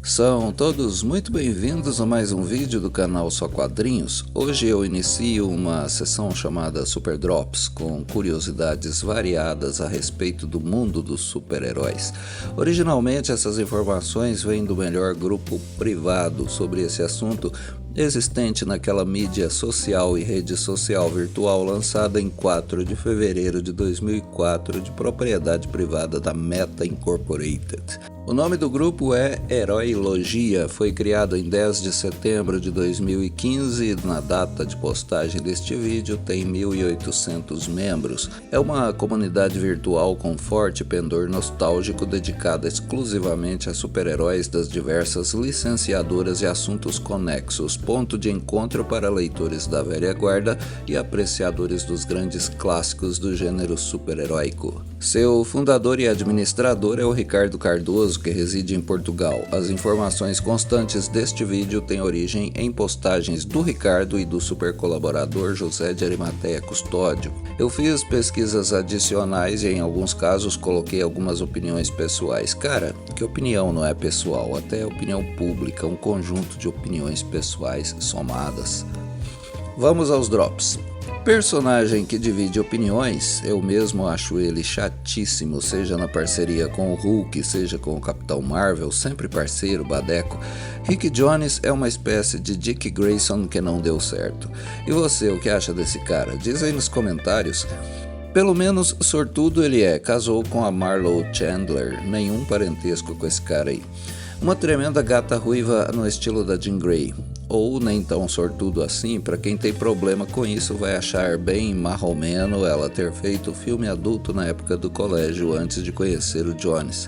São todos muito bem-vindos a mais um vídeo do canal Só Quadrinhos. Hoje eu inicio uma sessão chamada Super Drops, com curiosidades variadas a respeito do mundo dos super-heróis. Originalmente essas informações vêm do melhor grupo privado sobre esse assunto existente naquela mídia social e rede social virtual lançada em 4 de fevereiro de 2004 de propriedade privada da Meta Incorporated. O nome do grupo é Heróilogia, foi criado em 10 de setembro de 2015 e na data de postagem deste vídeo tem 1.800 membros. É uma comunidade virtual com forte pendor nostálgico dedicada exclusivamente a super-heróis das diversas licenciadoras e assuntos conexos, ponto de encontro para leitores da velha guarda e apreciadores dos grandes clássicos do gênero super-heróico. Seu fundador e administrador é o Ricardo Cardoso, que reside em Portugal. As informações constantes deste vídeo têm origem em postagens do Ricardo e do super colaborador José de Arimateia Custódio. Eu fiz pesquisas adicionais e em alguns casos coloquei algumas opiniões pessoais. Cara, que opinião não é pessoal? Até opinião pública, um conjunto de opiniões pessoais somadas. Vamos aos drops. Personagem que divide opiniões, eu mesmo acho ele chatíssimo, seja na parceria com o Hulk, seja com o Capitão Marvel, sempre parceiro, badeco. Rick Jones é uma espécie de Dick Grayson que não deu certo. E você, o que acha desse cara? Diz aí nos comentários. Pelo menos sortudo ele é, casou com a Marlo Chandler, nenhum parentesco com esse cara aí. Uma tremenda gata ruiva no estilo da Jean Grey. Ou nem tão sortudo assim, para quem tem problema com isso vai achar bem marromeno ela ter feito filme adulto na época do colégio antes de conhecer o Jones.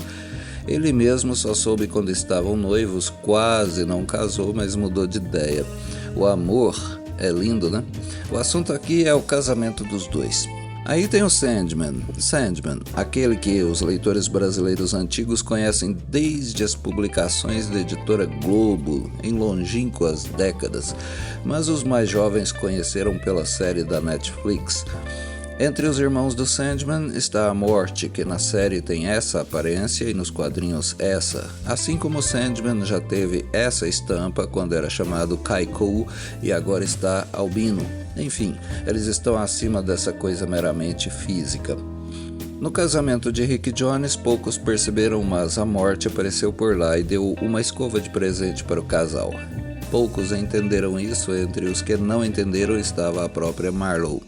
Ele mesmo só soube quando estavam noivos, quase não casou, mas mudou de ideia. O amor é lindo, né? O assunto aqui é o casamento dos dois. Aí tem o Sandman, aquele que os leitores brasileiros antigos conhecem desde as publicações da editora Globo, em longínquas décadas, mas os mais jovens conheceram pela série da Netflix. Entre os irmãos do Sandman está a Morte, que na série tem essa aparência e nos quadrinhos essa, assim como o Sandman já teve essa estampa quando era chamado Kaikou e agora está albino. Enfim, eles estão acima dessa coisa meramente física. No casamento de Rick Jones, poucos perceberam, mas a Morte apareceu por lá e deu uma escova de presente para o casal. Poucos entenderam isso, entre os que não entenderam estava a própria Marlo.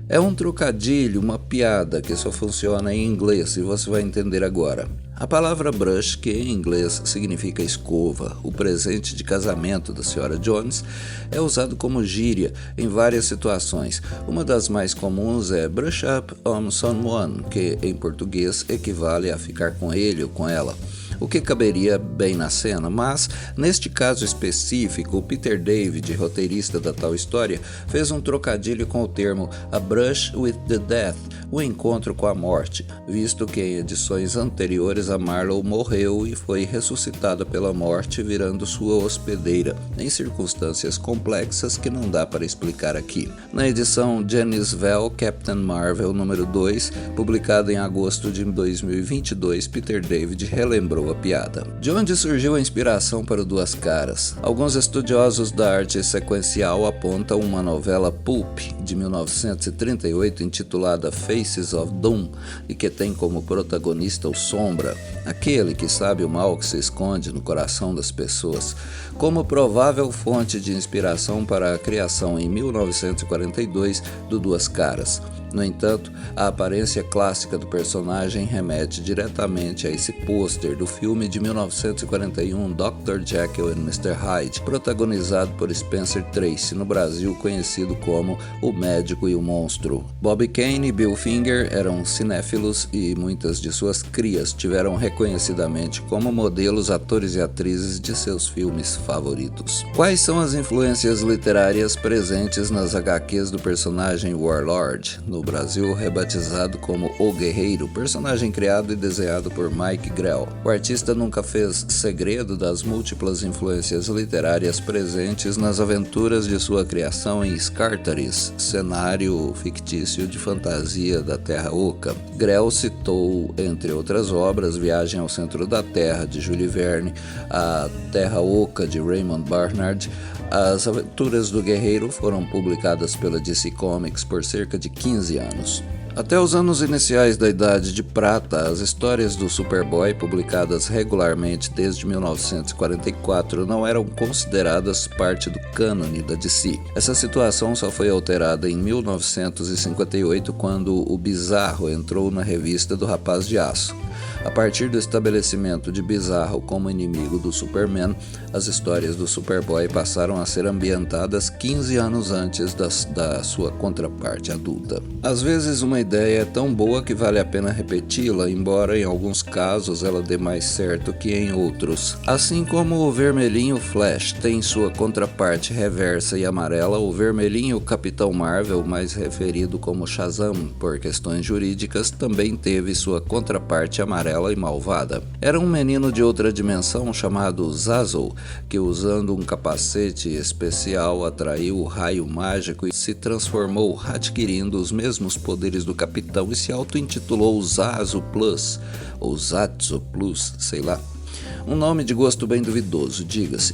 É um trocadilho, uma piada que só funciona em inglês e você vai entender agora. A palavra brush, que em inglês significa escova, o presente de casamento da Sra. Jones, é usado como gíria em várias situações. Uma das mais comuns é brush up on someone, que em português equivale a ficar com ele ou com ela, o que caberia bem na cena, mas, neste caso específico, o Peter David, roteirista da tal história, fez um trocadilho com o termo A Brush with the Death, o encontro com a morte, visto que em edições anteriores a Marlo morreu e foi ressuscitada pela morte, virando sua hospedeira, em circunstâncias complexas que não dá para explicar aqui. Na edição Janice Vell, Captain Marvel número 2, publicada em agosto de 2022, Peter David relembrou a piada. De onde surgiu a inspiração para o Duas Caras? Alguns estudiosos da arte sequencial apontam uma novela pulp de 1938 intitulada Faces of Doom e que tem como protagonista o Sombra, aquele que sabe o mal que se esconde no coração das pessoas, como provável fonte de inspiração para a criação em 1942 do Duas Caras. No entanto, a aparência clássica do personagem remete diretamente a esse pôster do filme de 1941 Dr. Jekyll and Mr. Hyde, protagonizado por Spencer Tracy, no Brasil conhecido como O Médico e o Monstro. Bob Kane e Bill Finger eram cinéfilos e muitas de suas crias tiveram reconhecidamente como modelos atores e atrizes de seus filmes favoritos. Quais são as influências literárias presentes nas HQs do personagem Warlord? No no Brasil, rebatizado como O Guerreiro, personagem criado e desenhado por Mike Grell. O artista nunca fez segredo das múltiplas influências literárias presentes nas aventuras de sua criação em Scartaris, cenário fictício de fantasia da Terra Oca. Grell citou, entre outras obras, Viagem ao Centro da Terra, de Jules Verne, A Terra Oca, de Raymond Barnard. As aventuras do Guerreiro foram publicadas pela DC Comics por cerca de 15 anos. Até os anos iniciais da Idade de Prata, as histórias do Superboy, publicadas regularmente desde 1944, não eram consideradas parte do cânone da DC. Essa situação só foi alterada em 1958, quando o Bizarro entrou na revista do Rapaz de Aço. A partir do estabelecimento de Bizarro como inimigo do Superman, as histórias do Superboy passaram a ser ambientadas 15 anos antes da sua contraparte adulta. Às vezes uma ideia é tão boa que vale a pena repeti-la, embora em alguns casos ela dê mais certo que em outros. Assim como o vermelhinho Flash tem sua contraparte reversa e amarela, o vermelhinho Capitão Marvel, mais referido como Shazam por questões jurídicas, também teve sua contraparte amarela e malvada. Era um menino de outra dimensão chamado Zazzle, que usando um capacete especial atraiu o raio mágico e se transformou, adquirindo os mesmos poderes do Capitão, e se auto-intitulou Zazu Plus, ou Zatsu Plus, sei lá. Um nome de gosto bem duvidoso, diga-se.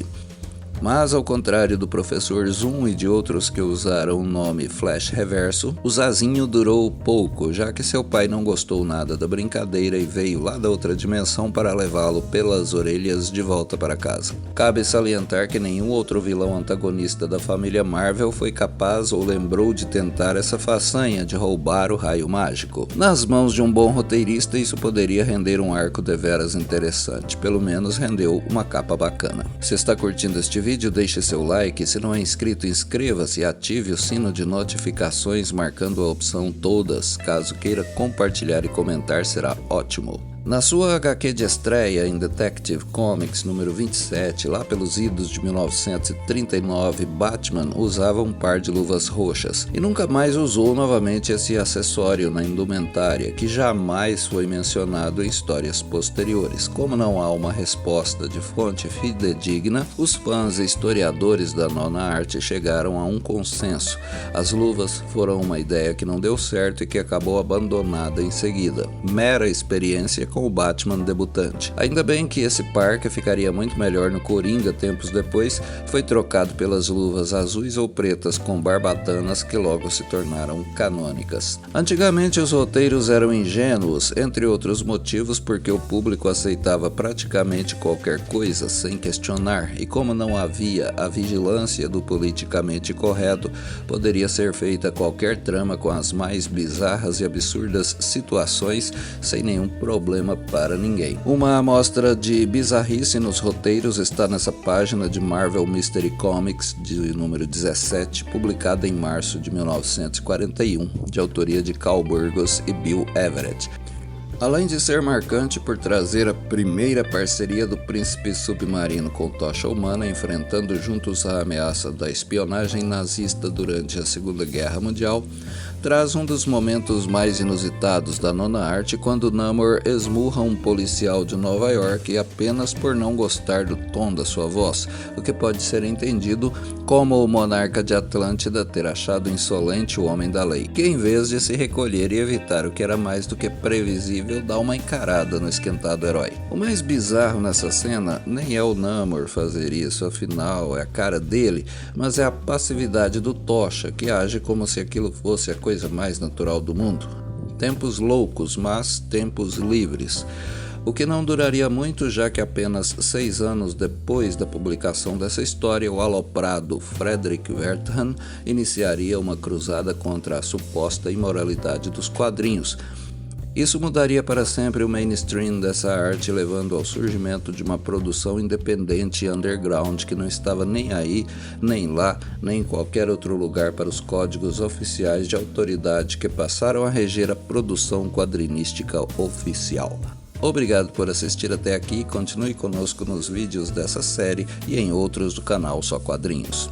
Mas, ao contrário do Professor Zoom e de outros que usaram o nome Flash Reverso, o Zazinho durou pouco, já que seu pai não gostou nada da brincadeira e veio lá da outra dimensão para levá-lo pelas orelhas de volta para casa. Cabe salientar que nenhum outro vilão antagonista da família Marvel foi capaz ou lembrou de tentar essa façanha de roubar o raio mágico. Nas mãos de um bom roteirista, isso poderia render um arco deveras interessante, pelo menos rendeu uma capa bacana. Se está curtindo este vídeo, deixe seu like, se não é inscrito, inscreva-se e ative o sino de notificações marcando a opção todas. Caso queira compartilhar e comentar, será ótimo. Na sua HQ de estreia em Detective Comics número 27, lá pelos idos de 1939, Batman usava um par de luvas roxas e nunca mais usou novamente esse acessório na indumentária, que jamais foi mencionado em histórias posteriores. Como não há uma resposta de fonte fidedigna, os fãs e historiadores da nona arte chegaram a um consenso. As luvas foram uma ideia que não deu certo e que acabou abandonada em seguida. Mera experiência com o Batman debutante. Ainda bem que esse par, que ficaria muito melhor no Coringa tempos depois, foi trocado pelas luvas azuis ou pretas com barbatanas que logo se tornaram canônicas. Antigamente os roteiros eram ingênuos, entre outros motivos porque o público aceitava praticamente qualquer coisa sem questionar, e como não havia a vigilância do politicamente correto, poderia ser feita qualquer trama com as mais bizarras e absurdas situações sem nenhum problema para ninguém. Uma amostra de bizarrice nos roteiros está nessa página de Marvel Mystery Comics de número 17, publicada em março de 1941, de autoria de Carl Burgos e Bill Everett. Além de ser marcante por trazer a primeira parceria do príncipe submarino com Tocha Humana, enfrentando juntos a ameaça da espionagem nazista durante a Segunda Guerra Mundial, traz um dos momentos mais inusitados da nona arte, quando Namor esmurra um policial de Nova York apenas por não gostar do tom da sua voz, o que pode ser entendido como o monarca de Atlântida ter achado insolente o homem da lei, que em vez de se recolher e evitar o que era mais do que previsível, dá uma encarada no esquentado herói. O mais bizarro nessa cena nem é o Namor fazer isso, afinal é a cara dele, mas é a passividade do Tocha, que age como se aquilo fosse a coisa mais natural do mundo. Tempos loucos, mas tempos livres. O que não duraria muito, já que apenas 6 anos depois da publicação dessa história, o aloprado Frederick Wertham iniciaria uma cruzada contra a suposta imoralidade dos quadrinhos. Isso mudaria para sempre o mainstream dessa arte, levando ao surgimento de uma produção independente e underground que não estava nem aí, nem lá, nem em qualquer outro lugar para os códigos oficiais de autoridade que passaram a reger a produção quadrinística oficial. Obrigado por assistir até aqui, continue conosco nos vídeos dessa série e em outros do canal Só Quadrinhos.